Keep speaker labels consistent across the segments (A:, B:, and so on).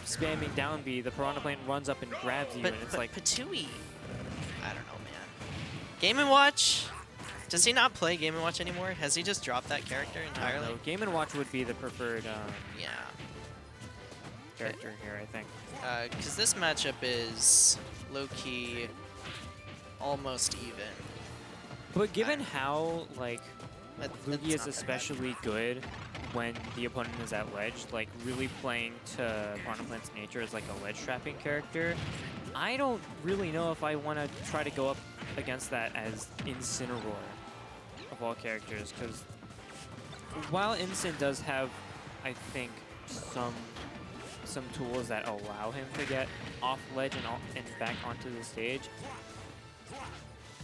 A: spamming down B, the Piranha plant runs up and grabs you, and it's like...
B: Patui, I don't know, man. Game & Watch? Does he not play Game & Watch anymore? Has he just dropped that character entirely?
A: No, Game & Watch would be the preferred
B: yeah.
A: character here, I think.
B: Because this matchup is low-key almost even.
A: But given how, like, Lugia is
B: not
A: especially good when the opponent is at ledge, like, really playing to Piranha Plant's nature as, like, a ledge trapping character, I don't really know if I want to try to go up against that as Incineroar of all characters, because while Incin does have, I think, some tools that allow him to get off ledge and back onto the stage,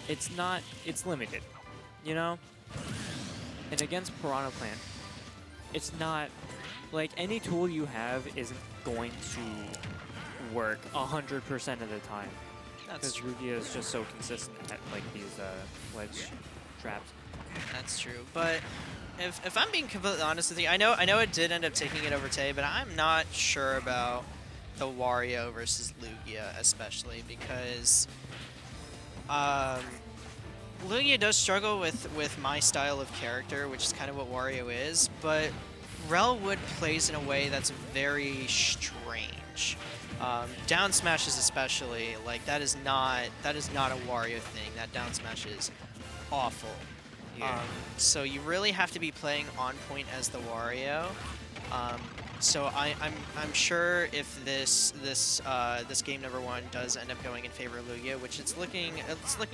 A: it's limited, you know? And against Piranha Plant, it's not, like, any tool you have isn't going to work 100% of the time. Because Lugia is just so consistent at, like, these ledge traps.
B: That's true, but if I'm being completely honest with you, I know it did end up taking it over Tay, but I'm not sure about the Wario versus Lugia, especially because Lugia does struggle with my style of character, which is kind of what Wario is, but Relwood plays in a way that's very strange. Down smashes especially, like, that is not a Wario thing. That down smash is awful. Yeah. So you really have to be playing on point as the Wario. So I'm sure if this game number 1 does end up going in favor of Lugia, which it's looking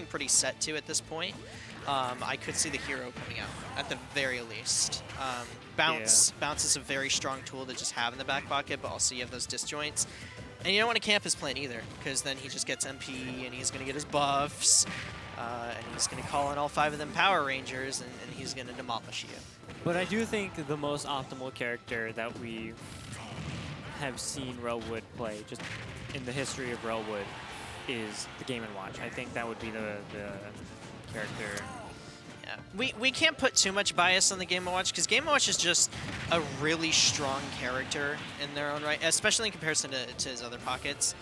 B: pretty set to at this point, I could see the hero coming out at the very least. Bounce is a very strong tool to just have in the back pocket, but also you have those disjoints. And you don't want to camp his plant either, because then he just gets MP and he's going to get his buffs, and he's going to call in all 5 of them Power Rangers, and he's going to demolish you.
A: But I do think the most optimal character that we have seen Relwood play, just in the history of Relwood, is the Game & Watch. I think that would be the character.
B: Yeah, we can't put too much bias on the Game & Watch, because Game & Watch is just a really strong character in their own right, especially in comparison to his other pockets.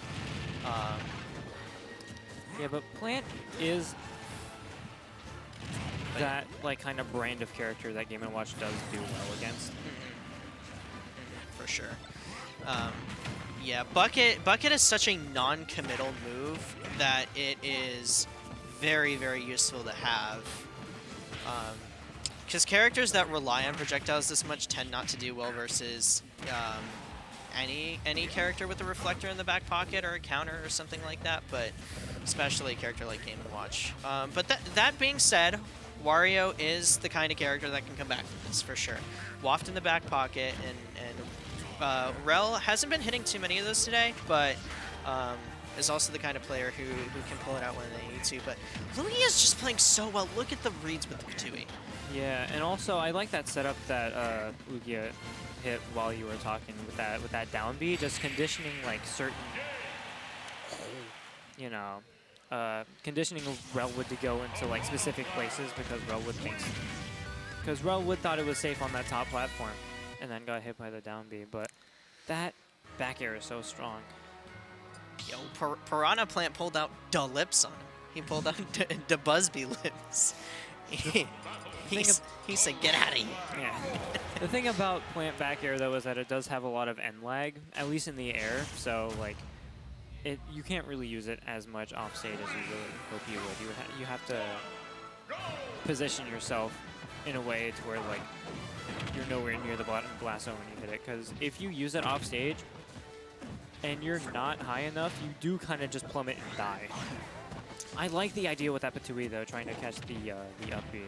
A: Yeah, but Plant is that, like, kind of brand of character that Game & Watch does do well against.
B: For sure. Yeah, Bucket is such a non-committal move that it is very, very useful to have. Because characters that rely on projectiles this much tend not to do well versus any character with a reflector in the back pocket or a counter or something like that, but especially a character like Game & Watch. But that being said, Wario is the kind of character that can come back from this, for sure. Waft in the back pocket, and Rel hasn't been hitting too many of those today, but is also the kind of player who can pull it out when they need to. But Lugia is just playing so well. Look at the reads with the Patui.
A: Yeah, and also I like that setup that Lugia hit while you were talking with that down B, just conditioning, like, certain, you know, conditioning Relwood to go into, like, specific places because Relwood thought it was safe on that top platform and then got hit by the down B. But that back air is so strong.
B: Yo, Piranha Plant pulled out da lips on him. He pulled out da Busby lips. He said, "Get out of here."
A: Yeah. The thing about Plant back air, though, is that it does have a lot of end lag, at least in the air. So, like, you can't really use it as much off stage as you really hope you would. You have to position yourself in a way to where, like, you're nowhere near the blast zone when you hit it. Because if you use it off stage and you're not high enough, you do kind of just plummet and die. I like the idea with that Patui, though, trying to catch the up B.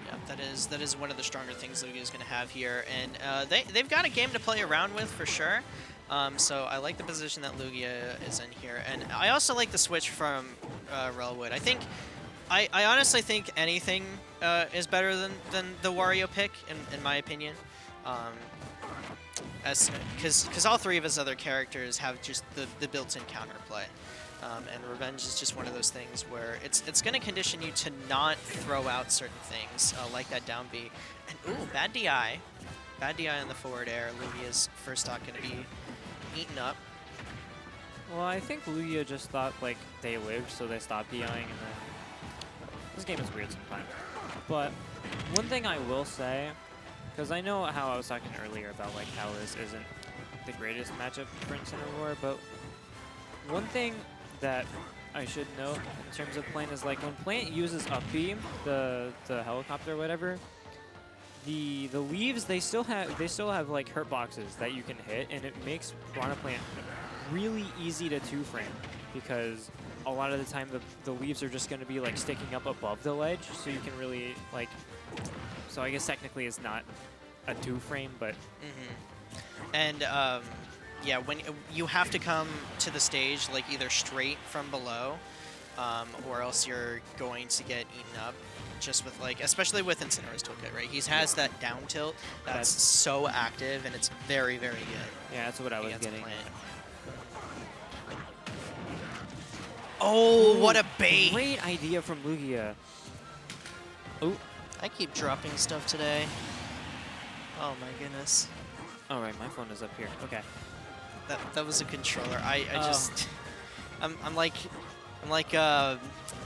B: Yeah, that is one of the stronger things Lugia is going to have here, and they've got a game to play around with for sure. So I like the position that Lugia is in here, and I also like the switch from Relwood. I honestly think anything is better than the Wario pick, in my opinion. Because all 3 of his other characters have just the built-in counterplay. And Revenge is just one of those things where it's going to condition you to not throw out certain things, like that down B. And ooh, bad DI. Bad DI on the forward air. Lugia's first stock going to be eaten up.
A: Well, I think Lugia just thought like they lived, so they stopped DIing, and then this game is weird sometimes. But one thing I will say, because I know how I was talking earlier about like how this isn't the greatest matchup for Incineroar, but one thing that I should note in terms of Plant is like when Plant uses Up B, the helicopter or whatever, the leaves they still have like hurt boxes that you can hit, and it makes Piranha Plant really easy to 2-frame because a lot of the time the leaves are just going to be like sticking up above the ledge, so you can really like. So I guess technically it's not a 2-frame, but.
B: And yeah, when you have to come to the stage like either straight from below, or else you're going to get eaten up. Just with like, especially with Incineroar's toolkit, right? He has that down tilt that's so active, and it's very, very good.
A: Yeah, that's what I was getting.
B: Plant. Oh, what a bait!
A: Great idea from Lugia. Oh,
B: I keep dropping stuff today. Oh my goodness.
A: all right, my phone is up here. Okay.
B: That was a controller. I just I'm like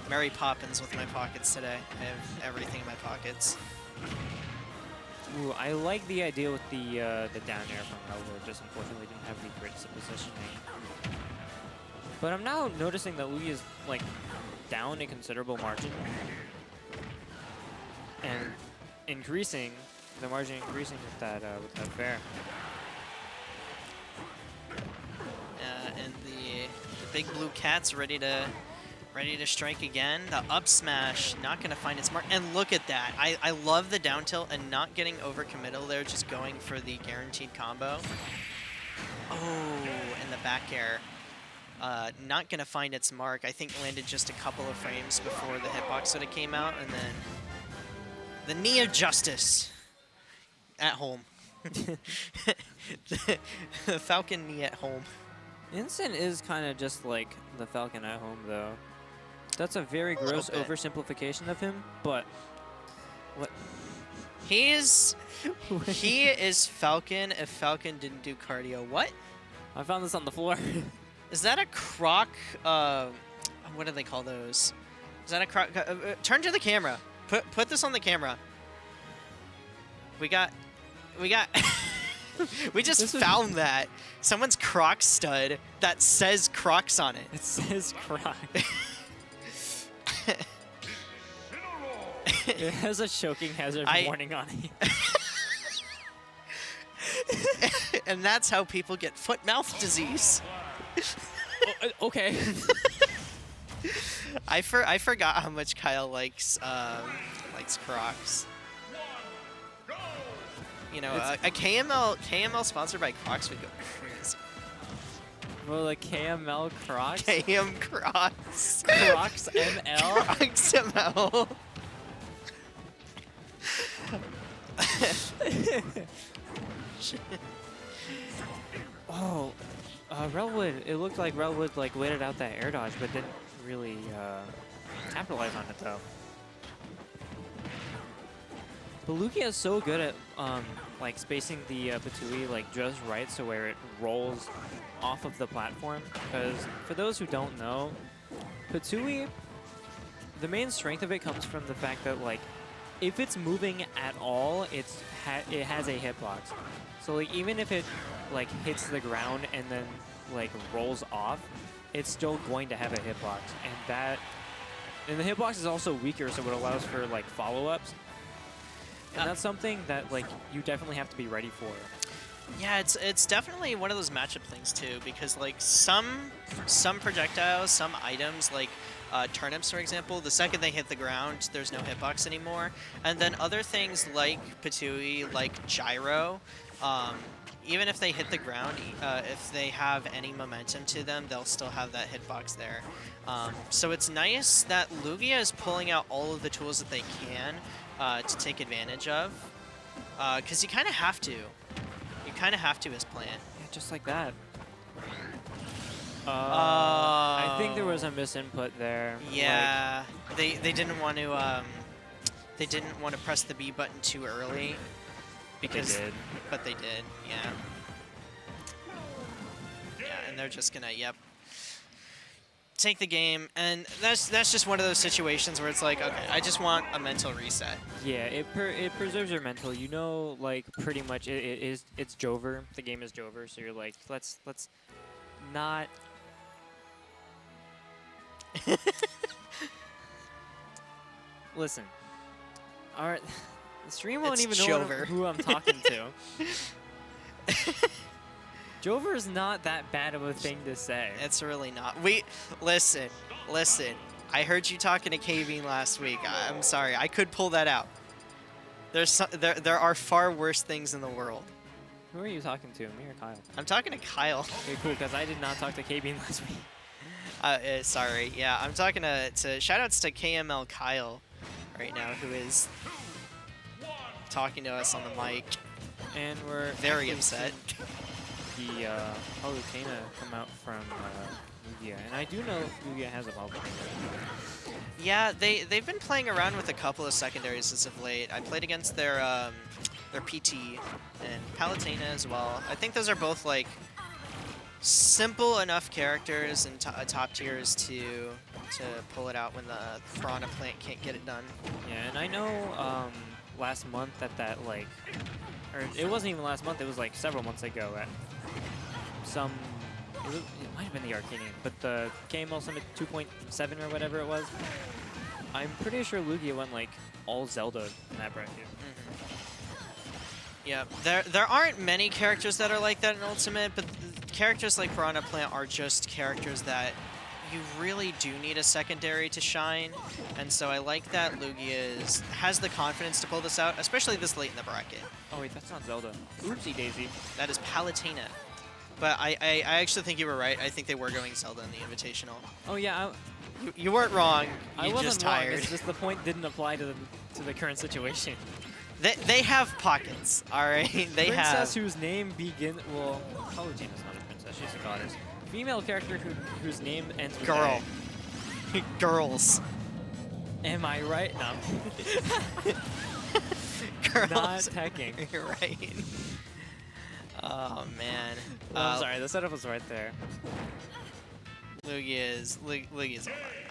B: Mary Poppins with my pockets today. I have everything in my pockets.
A: Ooh, I like the idea with the down air from Railroad, just unfortunately didn't have the greatest positioning. But I'm now noticing that Lugia is like down a considerable margin. And increasing, the margin increasing with that fair.
B: And the big blue cat's ready to strike again. The up smash not going to find its mark. And look at that. I love the down tilt and not getting overcommittal there, just going for the guaranteed combo. Oh, and the back air. Not going to find its mark. I think landed just a couple of frames before the hitbox sort of came out. And then the knee of justice at home. The Falcon knee at home.
A: Incin is kind of just like the Falcon at home, though. That's a very gross oversimplification of him, but what?
B: He is Falcon if Falcon didn't do cardio. What?
A: I found this on the floor.
B: Is that a croc? What do they call those? Is that a croc? Turn to the camera. Put this on the camera. We got. We just found that. Someone's Croc stud that says Crocs on it.
A: It says Croc. It has a choking hazard warning on it.
B: And that's how people get foot-mouth disease.
A: Okay.
B: I forgot how much Kyle likes Crocs. You know, a KML sponsored by Crocs would go crazy.
A: Well, the KML Crocs?
B: KM Crocs.
A: Crocs ML?
B: Crocs ML.
A: Oh, Relwood. It looked like Relwood like waited out that air dodge, but didn't really capitalize on it though. But Lugia is so good at like spacing the Patui like just right, so where it rolls off of the platform. Because for those who don't know, Patui, the main strength of it comes from the fact that like if it's moving at all, it has a hitbox. So like even if it like hits the ground and then like rolls off, it's still going to have a hitbox, and the hitbox is also weaker, so it allows for like follow-ups. And that's something that like you definitely have to be ready for.
B: Yeah, it's definitely one of those matchup things too, because like some projectiles, some items like turnips, for example, the second they hit the ground, there's no hitbox anymore. And then other things like Patui, like Gyro, even if they hit the ground, if they have any momentum to them, they'll still have that hitbox there. So it's nice that Lugia is pulling out all of the tools that they can to take advantage of, because you kind of have to. You kind of have to as Plant.
A: Yeah, just like that. I think there was a misinput there.
B: Yeah, like, they didn't want to press the B button too early. Because,
A: but they did.
B: But they did, yeah. and they're just gonna, yep, take the game, and that's just one of those situations where it's like, okay, I just want a mental reset.
A: Yeah, it preserves your mental. You know, like pretty much it's Jover. The game is Jover, so you're like, let's not. Listen, all right, the stream won't
B: It's
A: even know
B: Jover.
A: who I'm talking to. Jover is not that bad of a thing to say.
B: It's really not. Listen. I heard you talking to Kaveen last week. I'm sorry, I could pull that out. There are far worse things in the world.
A: Who are you talking to, me or Kyle?
B: I'm talking to Kyle.
A: Okay, cool, because I did not talk to KB last week.
B: Sorry, yeah, I'm talking to shoutouts to KML Kyle right now, who is talking to us on the mic.
A: And we're
B: Very upset.
A: The Palutena come out from Lugia, and I do know Lugia has a Palutena.
B: Yeah, they've been playing around with a couple of secondaries as of late. I played against their PT and Palutena as well. I think those are both like simple enough characters and top tiers to pull it out when the Piranha plant can't get it done.
A: Yeah, and I know last month that like, or it wasn't even last month. It was like several months ago at some. It might have been the Arcanian, but the KML Summit 2.7 or whatever it was. I'm pretty sure Lugia went like all Zelda in that bracket.
B: Yeah, there aren't many characters that are like that in Ultimate, but characters like Piranha Plant are just characters that you really do need a secondary to shine, and so I like that Lugia has the confidence to pull this out, especially this late in the bracket.
A: Oh wait, that's not Zelda. Oopsie daisy.
B: That is Palutena. But I actually think you were right. I think they were going Zelda in the Invitational.
A: Oh yeah,
B: You weren't wrong.
A: I
B: You're
A: wasn't
B: just
A: wrong.
B: tired.
A: It's just the point didn't apply to the current situation.
B: They have pockets, all right? They
A: Princess
B: have.
A: whose name begins. Well, Palutena's not a princess. She's a goddess. Female character whose name ends with
B: Girl.
A: A.
B: Girls.
A: Am I right? No.
B: Girls.
A: Not teching.
B: You're right. Oh, man.
A: I'm sorry, the setup was right there.
B: Lugia's all right.